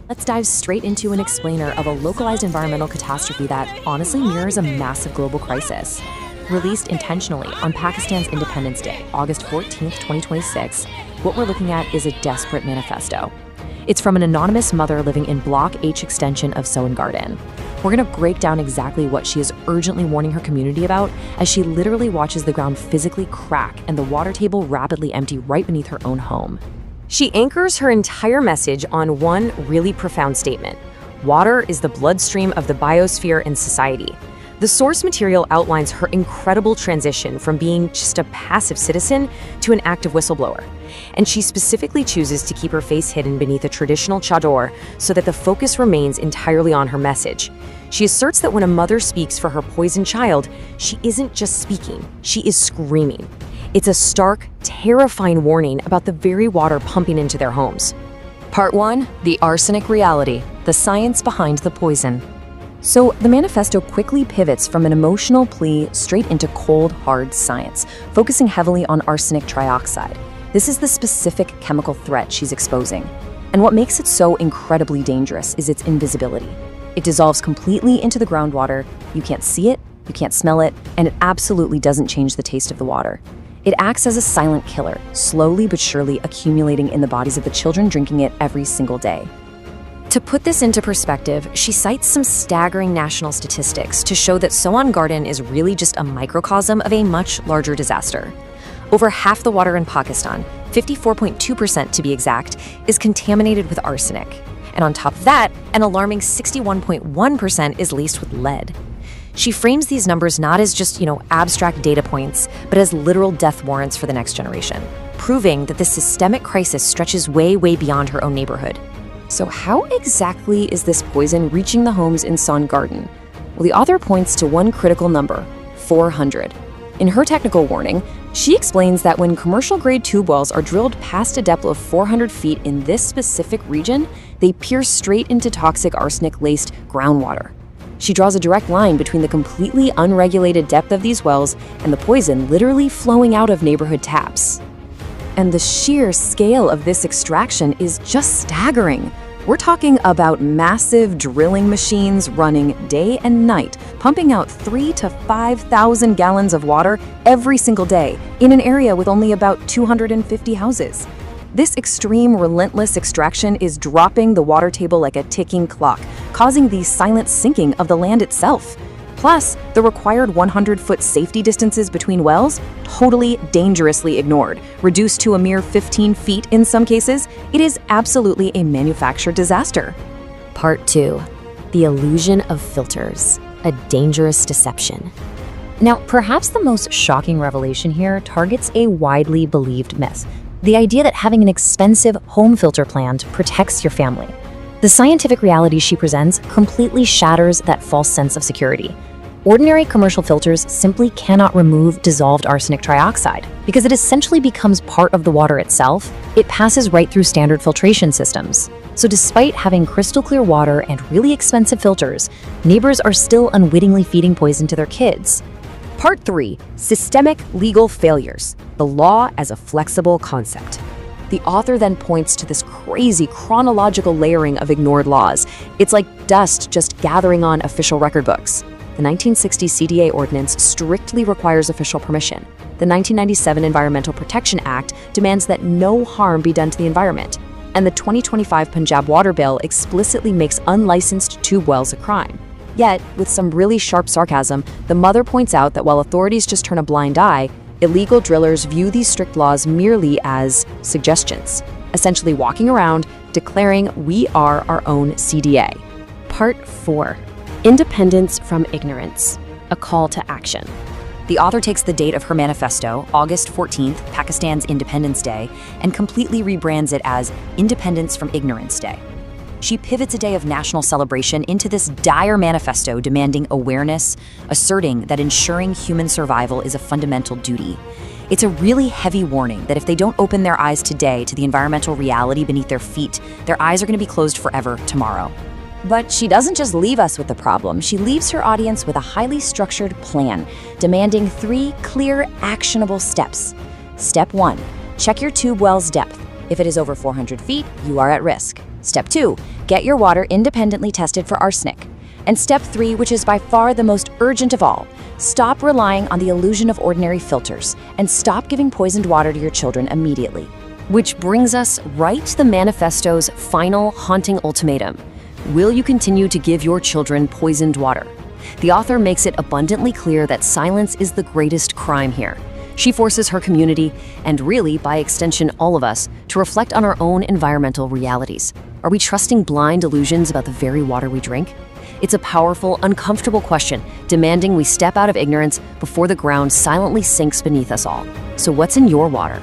Let's dive straight into an explainer of a localized environmental catastrophe that honestly mirrors a massive global crisis. Released intentionally on Pakistan's Independence Day, August 14th, 2026, what we're looking at is a desperate manifesto. It's from an anonymous mother living in Block H extension of Sohan Garden. We're going to break down exactly what she is urgently warning her community about as she literally watches the ground physically crack and the water table rapidly empty right beneath her own home. She anchors her entire message on one really profound statement: water is the bloodstream of the biosphere and society. The source material outlines her incredible transition from being just a passive citizen to an active whistleblower. And she specifically chooses to keep her face hidden beneath a traditional chador so that the focus remains entirely on her message. She asserts that when a mother speaks for her poisoned child, she isn't just speaking, she is screaming. It's a stark, terrifying warning about the very water pumping into their homes. Part 1. The arsenic reality, the science behind the poison. So the manifesto quickly pivots from an emotional plea straight into cold, hard science, focusing heavily on arsenic trioxide. This is the specific chemical threat she's exposing. And what makes it so incredibly dangerous is its invisibility. It dissolves completely into the groundwater, you can't see it, you can't smell it, and it absolutely doesn't change the taste of the water. It acts as a silent killer, slowly but surely accumulating in the bodies of the children drinking it every single day. To put this into perspective, she cites some staggering national statistics to show that Sohan Garden is really just a microcosm of a much larger disaster. Over half the water in Pakistan, 54.2% to be exact, is contaminated with arsenic. And on top of that, an alarming 61.1% is laced with lead. She frames these numbers not as just, abstract data points, but as literal death warrants for the next generation, proving that this systemic crisis stretches way, way beyond her own neighborhood. So how exactly is this poison reaching the homes in Sohan Garden? Well, the author points to one critical number: 400. In her technical warning, she explains that when commercial-grade tube wells are drilled past a depth of 400 feet in this specific region, they pierce straight into toxic arsenic-laced groundwater. She draws a direct line between the completely unregulated depth of these wells and the poison literally flowing out of neighborhood taps. And the sheer scale of this extraction is just staggering. We're talking about massive drilling machines running day and night, pumping out 3,000 to 5,000 gallons of water every single day in an area with only about 250 houses. This extreme, relentless extraction is dropping the water table like a ticking clock, causing the silent sinking of the land itself. Plus, the required 100-foot safety distances between wells, totally dangerously ignored. Reduced to a mere 15 feet in some cases, it is absolutely a manufactured disaster. Part 2. The illusion of filters, a dangerous deception. Now, perhaps the most shocking revelation here targets a widely believed myth: the idea that having an expensive home filter plant protects your family. The scientific reality she presents completely shatters that false sense of security. Ordinary commercial filters simply cannot remove dissolved arsenic trioxide because it essentially becomes part of the water itself. It passes right through standard filtration systems. So despite having crystal clear water and really expensive filters, neighbors are still unwittingly feeding poison to their kids. Part 3. Systemic legal failures, the law as a flexible concept. The author then points to this crazy chronological layering of ignored laws. It's like dust just gathering on official record books. The 1960 CDA ordinance strictly requires official permission. The 1997 Environmental Protection Act demands that no harm be done to the environment. And the 2025 Punjab Water Bill explicitly makes unlicensed tube wells a crime. Yet, with some really sharp sarcasm, the mother points out that while authorities just turn a blind eye, illegal drillers view these strict laws merely as suggestions, essentially walking around declaring we are our own CDA. Part 4. Independence from ignorance, a call to action. The author takes the date of her manifesto, August 14th, Pakistan's Independence Day, and completely rebrands it as Independence from Ignorance Day. She pivots a day of national celebration into this dire manifesto demanding awareness, asserting that ensuring human survival is a fundamental duty. It's a really heavy warning that if they don't open their eyes today to the environmental reality beneath their feet, their eyes are going to be closed forever tomorrow. But she doesn't just leave us with the problem, she leaves her audience with a highly structured plan, demanding 3 clear, actionable steps. Step 1, check your tube well's depth. If it is over 400 feet, you are at risk. Step 2, Get your water independently tested for arsenic. And step 3, which is by far the most urgent of all, stop relying on the illusion of ordinary filters and stop giving poisoned water to your children immediately. Which brings us right to the manifesto's final haunting ultimatum. Will you continue to give your children poisoned water? The author makes it abundantly clear that silence is the greatest crime here. She forces her community, and really, by extension, all of us, to reflect on our own environmental realities. Are we trusting blind illusions about the very water we drink? It's a powerful, uncomfortable question, demanding we step out of ignorance before the ground silently sinks beneath us all. So what's in your water?